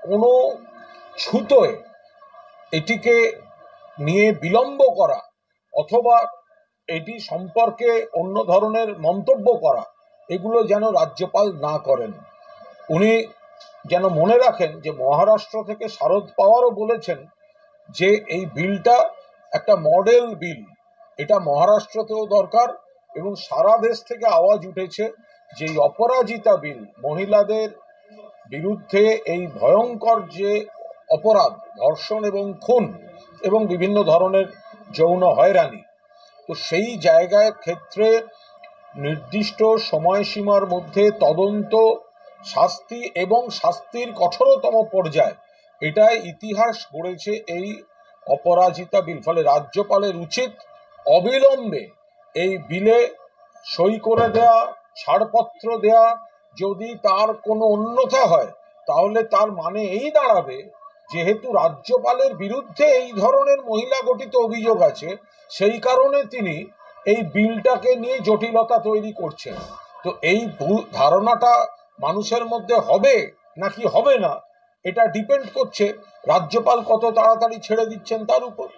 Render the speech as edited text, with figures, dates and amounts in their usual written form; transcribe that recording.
কোনো ছুতোয় এটিকে নিয়ে বিলম্ব করা অথবা এটি সম্পর্কে অন্য ধরনের মন্তব্য করা, এগুলো যেন রাজ্যপাল না করেন। উনি যেন মনে রাখেন যে মহারাষ্ট্র থেকে শারদ পাওয়ারও বলেছেন যে এই বিলটা একটা মডেল বিল, এটা মহারাষ্ট্রতেও দরকার। এবং সারা দেশ থেকে আওয়াজ উঠেছে যে এই অপরাজিতা বিল, মহিলাদের বিরুদ্ধে এই ভয়ঙ্কর যে অপরাধ, ধর্ষণ এবং খুন এবং বিভিন্ন ধরনের যৌন হয়রানি, তো সেই জায়গায় ক্ষেত্রে নির্দিষ্ট সময়সীমার মধ্যে তদন্ত, শাস্তি এবং শাস্তির কঠোরতম পর্যায়, এটাই ইতিহাস গড়েছে এই অপরাজিতা বিল। ফলে রাজ্যপালের উচিত অবিলম্বে এই বিলে সই করে দেয়া, ছাড়পত্র দেয়া। যদি তার কোনো অন্যথা হয় তাহলে তার মানে এই দাঁড়াবে যেহেতু রাজ্যপালের বিরুদ্ধে এই ধরনের মহিলা গঠিত অভিযোগ আছে, সেই কারণে তিনি এই বিলটাকে নিয়ে জটিলতা তৈরি করছেন। তো এই ধারণাটা মানুষের মধ্যে হবে নাকি হবে না, এটা ডিপেন্ড করছে রাজ্যপাল কত তাড়াতাড়ি ছেড়ে দিচ্ছেন তার উপর।